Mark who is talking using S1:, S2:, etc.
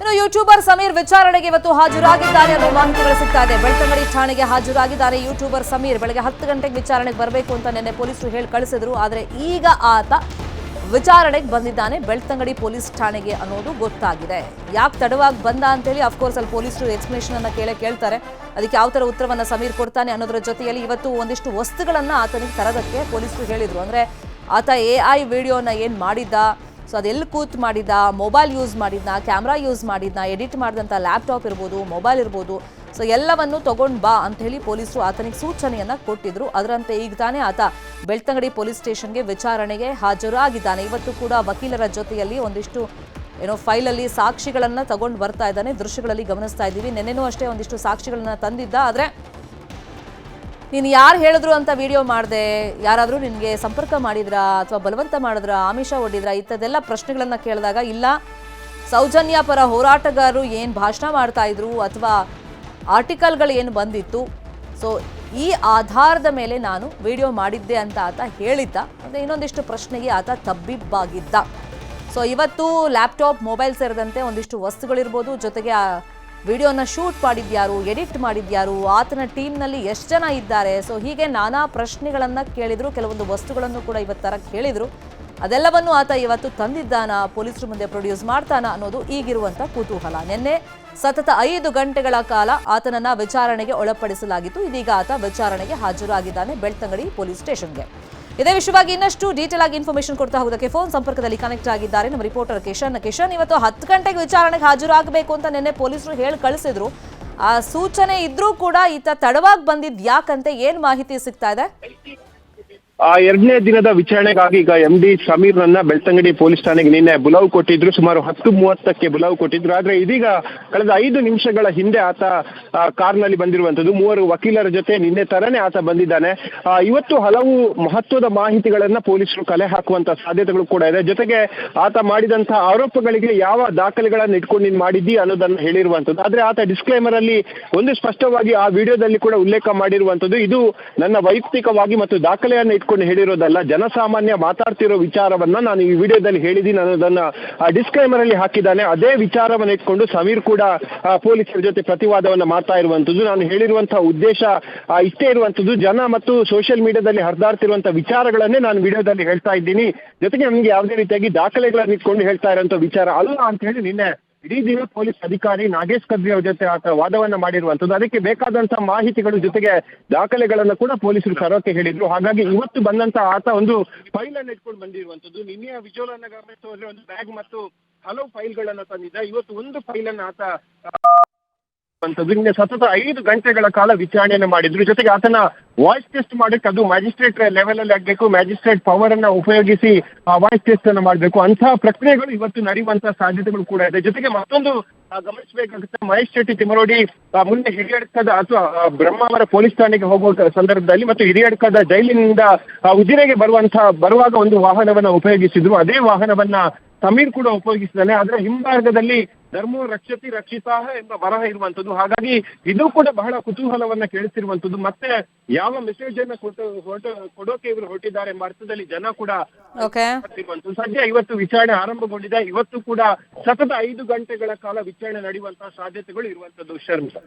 S1: ಇನ್ನು ಯೂಟ್ಯೂಬರ್ ಸಮೀರ್ ವಿಚಾರಣೆಗೆ ಇವತ್ತು ಹಾಜರಾಗಿದ್ದಾರೆ ಅನ್ನೋ ಮಾಹಿತಿಗಳು ಸಿಗ್ತಾ ಇದೆ. ಬೆಳ್ತಂಗಡಿ ಠಾಣೆಗೆ ಹಾಜರಾಗಿದ್ದಾರೆ ಯೂಟ್ಯೂಬರ್ ಸಮೀರ್. ಬೆಳಗ್ಗೆ 10 ಗಂಟೆಗೆ ವಿಚಾರಣೆಗೆ ಬರಬೇಕು ಅಂತ ನಿನ್ನೆ ಪೊಲೀಸರು ಹೇಳಿ ಕಳಿಸಿದ್ರು. ಆದರೆ ಈಗ ಆತ ವಿಚಾರಣೆಗೆ ಬಂದಿದ್ದಾನೆ ಬೆಳ್ತಂಗಡಿ ಪೊಲೀಸ್ ಠಾಣೆಗೆ ಅನ್ನೋದು ಗೊತ್ತಾಗಿದೆ. ಯಾಕೆ ತಡವಾಗಿ ಬಂದ ಅಂತೇಳಿ ಅಫ್ಕೋರ್ಸ್ ಅಲ್ಲಿ ಪೊಲೀಸರು ಎಕ್ಸ್ಪ್ಲನೇಷನ್ ಅನ್ನ ಕೇಳ್ತಾರೆ. ಅದಕ್ಕೆ ಯಾವ ತರ ಉತ್ತರವನ್ನ ಸಮೀರ್ ಕೊಡ್ತಾನೆ ಅನ್ನೋದ್ರ ಜೊತೆಯಲ್ಲಿ ಇವತ್ತು ಒಂದಿಷ್ಟು ವಸ್ತುಗಳನ್ನ ಆತನಿಗೆ ತರೋದಕ್ಕೆ ಪೊಲೀಸರು ಹೇಳಿದ್ರು. ಅಂದ್ರೆ ಆತ AI ವಿಡಿಯೋನ ಏನ್ ಮಾಡಿದ್ದ, ಸೊ ಅದೆಲ್ಲಿ ಕೂತ್ ಮಾಡಿದ್ದ, ಮೊಬೈಲ್ ಯೂಸ್ ಮಾಡಿದ್ನ, ಕ್ಯಾಮ್ರಾ ಯೂಸ್ ಮಾಡಿದ್ನ, ಎಡಿಟ್ ಮಾಡಿದಂಥ ಲ್ಯಾಪ್ಟಾಪ್ ಇರ್ಬೋದು, ಮೊಬೈಲ್ ಇರ್ಬೋದು, ಸೊ ಎಲ್ಲವನ್ನು ತಗೊಂಡು ಬಾ ಅಂತ ಹೇಳಿ ಪೊಲೀಸರು ಆತನಿಗೆ ಸೂಚನೆಯನ್ನ ಕೊಟ್ಟಿದ್ರು. ಅದರಂತೆ ಈಗ ತಾನೇ ಆತ ಬೆಳ್ತಂಗಡಿ ಪೊಲೀಸ್ ಸ್ಟೇಷನ್ಗೆ ವಿಚಾರಣೆಗೆ ಹಾಜರಾಗಿದ್ದಾನೆ. ಇವತ್ತು ಕೂಡ ವಕೀಲರ ಜೊತೆಯಲ್ಲಿ ಒಂದಿಷ್ಟು ಫೈಲಲ್ಲಿ ಸಾಕ್ಷಿಗಳನ್ನ ತಗೊಂಡು ಬರ್ತಾ ಇದ್ದಾನೆ. ದೃಶ್ಯಗಳಲ್ಲಿ ಗಮನಿಸ್ತಾ ಇದ್ದೀವಿ. ನೆನ್ನೆನೂ ಅಷ್ಟೇ ಒಂದಿಷ್ಟು ಸಾಕ್ಷಿಗಳನ್ನ ತಂದಿದ್ದ. ಆದರೆ ನೀನು ಯಾರು ಹೇಳಿದ್ರು ಅಂತ ವಿಡಿಯೋ ಮಾಡಿದೆ, ಯಾರಾದರೂ ನಿನಗೆ ಸಂಪರ್ಕ ಮಾಡಿದ್ರಾ ಅಥವಾ ಬಲವಂತ ಮಾಡಿದ್ರಾ, ಆಮಿಷ ಒಡ್ಡಿದ್ರಾ, ಇಂಥದ್ದೆಲ್ಲ ಪ್ರಶ್ನೆಗಳನ್ನ ಕೇಳಿದಾಗ ಇಲ್ಲ, ಸೌಜನ್ಯ ಪರ ಹೋರಾಟಗಾರರು ಏನು ಭಾಷಣ ಮಾಡ್ತಾ ಇದ್ರು ಅಥವಾ ಆರ್ಟಿಕಲ್ಗಳು ಏನು ಬಂದಿತ್ತು, ಸೊ ಈ ಆಧಾರದ ಮೇಲೆ ನಾನು ವಿಡಿಯೋ ಮಾಡಿದ್ದೆ ಅಂತ ಆತ ಹೇಳಿದ್ದ. ಅಂದರೆ ಇನ್ನೊಂದಿಷ್ಟು ಪ್ರಶ್ನೆಗೆ ಆತ ತಬ್ಬಿಬ್ಬಾಗಿದ್ದ. ಸೊ ಇವತ್ತು ಲ್ಯಾಪ್ಟಾಪ್, ಮೊಬೈಲ್ ಸೇರಿದಂತೆ ಒಂದಿಷ್ಟು ವಸ್ತುಗಳಿರ್ಬೋದು, ಜೊತೆಗೆ ಆ ವಿಡಿಯೋನ ಶೂಟ್ ಮಾಡಿದ್ಯಾರು, ಎಡಿಟ್ ಮಾಡಿದ್ಯಾರು, ಆತನ ಟೀಮ್ನಲ್ಲಿ ಎಷ್ಟು ಜನ ಇದ್ದಾರೆ, ಸೊ ಹೀಗೆ ನಾನಾ ಪ್ರಶ್ನೆಗಳನ್ನು ಕೇಳಿದ್ರು. ಕೆಲವೊಂದು ವಸ್ತುಗಳನ್ನು ಕೂಡ ಇವತ್ತರ ಕೇಳಿದ್ರು. ಅದೆಲ್ಲವನ್ನು ಆತ ಇವತ್ತು ತಂದಿದ್ದಾನ, ಪೊಲೀಸರು ಮುಂದೆ ಪ್ರೊಡ್ಯೂಸ್ ಮಾಡ್ತಾನ ಅನ್ನೋದು ಈಗಿರುವಂಥ ಕುತೂಹಲ. ನಿನ್ನೆ ಸತತ 5 ಗಂಟೆಗಳ ಕಾಲ ಆತನನ್ನ ವಿಚಾರಣೆಗೆ ಒಳಪಡಿಸಲಾಗಿತ್ತು. ಇದೀಗ ಆತ ವಿಚಾರಣೆಗೆ ಹಾಜರಾಗಿದ್ದಾನೆ ಬೆಳ್ತಂಗಡಿ ಪೊಲೀಸ್ ಸ್ಟೇಷನ್ಗೆ. ಇದೇ ವಿಷಯವಾಗಿ ಇನ್ನಷ್ಟು ಡೀಟೇಲ್ ಆಗಿ ಇನ್ಫಾರ್ಮೇಶನ್ ಕೊಡ್ತಾ ಹೋಗೋದಕ್ಕೆ ಫೋನ್ ಸಂಪರ್ಕದಲ್ಲಿ ಕನೆಕ್ಟ್ ಆಗಿದ್ದಾರೆ ನಮ್ಮ ರಿಪೋರ್ಟರ್ ಕಿಶನ್. ಇವತ್ತು 10 ಗಂಟೆಗೆ ವಿಚಾರಣೆಗೆ ಹಾಜರಾಗಬೇಕು ಅಂತ ನಿನ್ನೆ ಪೊಲೀಸರು ಹೇಳಿ ಕಳಿಸಿದ್ರು. ಆ ಸೂಚನೆ ಇದ್ರೂ ಕೂಡ ಈತ ತಡವಾಗಿ ಬಂದಿದ್ ಯಾಕಂತೆ ಏನ್ ಮಾಹಿತಿ ಸಿಗ್ತಾ ಇದೆ?
S2: ಎರಡನೇ ದಿನದ ವಿಚಾರಣೆಗಾಗಿ ಈಗ MD ಸಮೀರ್ನನ್ನ ಬೆಳ್ತಂಗಡಿ ಪೊಲೀಸ್ ಠಾಣೆಗೆ ನಿನ್ನೆ ಬುಲಾವ್ ಕೊಟ್ಟಿದ್ರು. ಸುಮಾರು 10:30ಕ್ಕೆ ಬುಲಾವ್ ಕೊಟ್ಟಿದ್ರು. ಆದ್ರೆ ಇದೀಗ ಕಳೆದ 5 ನಿಮಿಷಗಳ ಹಿಂದೆ ಆತ ಕಾರ್ನಲ್ಲಿ ಬಂದಿರುವಂತದ್ದು. 3 ವಕೀಲರ ಜೊತೆ ನಿನ್ನೆ ತರನೇ ಆತ ಬಂದಿದ್ದಾನೆ. ಇವತ್ತು ಹಲವು ಮಹತ್ವದ ಮಾಹಿತಿಗಳನ್ನ ಪೊಲೀಸರು ಕಲೆ ಹಾಕುವಂತ ಸಾಧ್ಯತೆಗಳು ಕೂಡ ಇದೆ. ಜೊತೆಗೆ ಆತ ಮಾಡಿದಂತಹ ಆರೋಪಗಳಿಗೆ ಯಾವ ದಾಖಲೆಗಳನ್ನ ಇಟ್ಕೊಂಡು ನೀನು ಮಾಡಿದ್ದಿ ಅನ್ನೋದನ್ನ ಹೇಳಿರುವಂತದ್ದು. ಆದ್ರೆ ಆತ ಡಿಸ್ಕ್ಲೇಮರ್ ಅಲ್ಲಿ ಒಂದು ಸ್ಪಷ್ಟವಾಗಿ ಆ ವಿಡಿಯೋದಲ್ಲಿ ಕೂಡ ಉಲ್ಲೇಖ ಮಾಡಿರುವಂತದ್ದು, ಇದು ನನ್ನ ವೈಯಕ್ತಿಕವಾಗಿ ಮತ್ತು ದಾಖಲೆಯನ್ನ ಹೇಳಿರೋದಲ್ಲ, ಜನಸಾಮಾನ್ಯ ಮಾತಾಡ್ತಿರೋ ವಿಚಾರವನ್ನ ನಾನು ಈ ವಿಡಿಯೋದಲ್ಲಿ ಹೇಳಿದ್ದೀನಿ ಅನ್ನೋದನ್ನ ಡಿಸ್ಕ್ಲೈಮರ್ ಅಲ್ಲಿ ಹಾಕಿದ್ದಾನೆ. ಅದೇ ವಿಚಾರವನ್ನ ಇಟ್ಕೊಂಡು ಸಮೀರ್ ಕೂಡ ಪೊಲೀಸರ ಜೊತೆ ಪ್ರತಿವಾದವನ್ನ ಮಾಡ್ತಾ ಇರುವಂತದ್ದು. ನಾನು ಹೇಳಿರುವಂತಹ ಉದ್ದೇಶ ಇಷ್ಟೇ ಇರುವಂತದ್ದು, ಜನ ಮತ್ತು ಸೋಷಿಯಲ್ ಮೀಡಿಯಾದಲ್ಲಿ ಹರಿದಾಡ್ತಿರುವಂತಹ ವಿಚಾರಗಳನ್ನೇ ನಾನು ವಿಡಿಯೋದಲ್ಲಿ ಹೇಳ್ತಾ ಇದ್ದೀನಿ, ಜೊತೆಗೆ ನಮ್ಗೆ ಯಾವುದೇ ರೀತಿಯಾಗಿ ದಾಖಲೆಗಳನ್ನ ಇಟ್ಕೊಂಡು ಹೇಳ್ತಾ ಇರುವಂತ ವಿಚಾರ ಅಲ್ಲ ಅಂತ ಹೇಳಿ ನಿನ್ನೆ ಇಡೀ ದಿನ ಪೊಲೀಸ್ ಅಧಿಕಾರಿ ನಾಗೇಶ್ ಕದ್ರಿ ಅವ್ರ ಜೊತೆ ಆತ ವಾದವನ್ನ ಮಾಡಿರುವಂತದ್ದು. ಅದಕ್ಕೆ ಬೇಕಾದಂತಹ ಮಾಹಿತಿಗಳು ಜೊತೆಗೆ ದಾಖಲೆಗಳನ್ನ ಕೂಡ ಪೊಲೀಸರು ತರೋಕೆ ಹೇಳಿದ್ರು. ಹಾಗಾಗಿ ಇವತ್ತು ಬಂದಂತ ಆತ ಒಂದು ಫೈಲ್ ಅನ್ನ ಇಟ್ಕೊಂಡು ಬಂದಿರುವಂತದ್ದು. ನಿನ್ನೆಯ ವಿಜುವಲ್ ಅನ್ನ ಗಮನಿಸುವಲ್ಲಿ ಒಂದು ಬ್ಯಾಗ್ ಮತ್ತು ಹಲವು ಫೈಲ್ಗಳನ್ನ ತಂದಿದ್ದ. ಇವತ್ತು ಒಂದು ಫೈಲ್ ಅನ್ನ ಆತ ನಿನ್ನೆ ಸತತ 5 ಗಂಟೆಗಳ ಕಾಲ ವಿಚಾರಣೆಯನ್ನು ಮಾಡಿದ್ರು. ಜೊತೆಗೆ ಆತನ ವಾಯ್ಸ್ ಟೆಸ್ಟ್ ಮಾಡಕ್ಕೆ ಅದು ಮ್ಯಾಜಿಸ್ಟ್ರೇಟ್ ಲೆವೆಲ್ ಅಲ್ಲಿ ಆಗ್ಬೇಕು, ಮ್ಯಾಜಿಸ್ಟ್ರೇಟ್ ಪವರ್ ಅನ್ನ ಉಪಯೋಗಿಸಿ ವಾಯ್ಸ್ ಟೆಸ್ಟ್ ಅನ್ನ ಮಾಡಬೇಕು. ಅಂತಹ ಪ್ರಕ್ರಿಯೆಗಳು ಇವತ್ತು ನಡೆಯುವಂತಹ ಸಾಧ್ಯತೆಗಳು ಕೂಡ ಇದೆ. ಜೊತೆಗೆ ಮತ್ತೊಂದು ಗಮನಿಸಬೇಕಾಗುತ್ತೆ, ಮಹೇಶ್ ಶೆಟ್ಟಿ ತಿಮರೋಡಿ ಮುಂದೆ ಹಿರಿಯಡ್ಕದ ಅಥವಾ ಬ್ರಹ್ಮಾವರ ಪೊಲೀಸ್ ಠಾಣೆಗೆ ಹೋಗುವ ಸಂದರ್ಭದಲ್ಲಿ ಮತ್ತು ಹಿರಿಯಡ್ಕದ ಜೈಲಿನಿಂದ ಉಜಿರೆಗೆ ಬರುವಾಗ ಒಂದು ವಾಹನವನ್ನ ಉಪಯೋಗಿಸಿದ್ರು. ಅದೇ ವಾಹನವನ್ನ ಸಮೀರ್ ಕೂಡ ಉಪಯೋಗಿಸಿದ್ದಾನೆ. ಆದ್ರೆ ಹಿಂಭಾಗದಲ್ಲಿ ಧರ್ಮೋ ರಕ್ಷತಿ ರಕ್ಷಿತಾ ಎಂಬ ಬರಹ ಇರುವಂತದ್ದು. ಹಾಗಾಗಿ ಇದು ಕೂಡ ಬಹಳ ಕುತೂಹಲವನ್ನ ಕೇಳಿಸಿರುವಂತದ್ದು. ಮತ್ತೆ ಯಾವ ಮೆಸೇಜ್ ಅನ್ನ ಕೊಡೋಕೆ ಇವರು ಹೊರಟಿದ್ದಾರೆ ಎಂಬ ಅರ್ಥದಲ್ಲಿ ಜನ ಕೂಡ ಸದ್ಯ ಇವತ್ತು ವಿಚಾರಣೆ ಆರಂಭಗೊಂಡಿದೆ. ಇವತ್ತು ಕೂಡ ಸತತ 5 ಗಂಟೆಗಳ ಕಾಲ ವಿಚಾರಣೆ ನಡೆಯುವಂತಹ ಸಾಧ್ಯತೆಗಳು ಇರುವಂತದ್ದು. ಶರ್ಮಿಳಾ.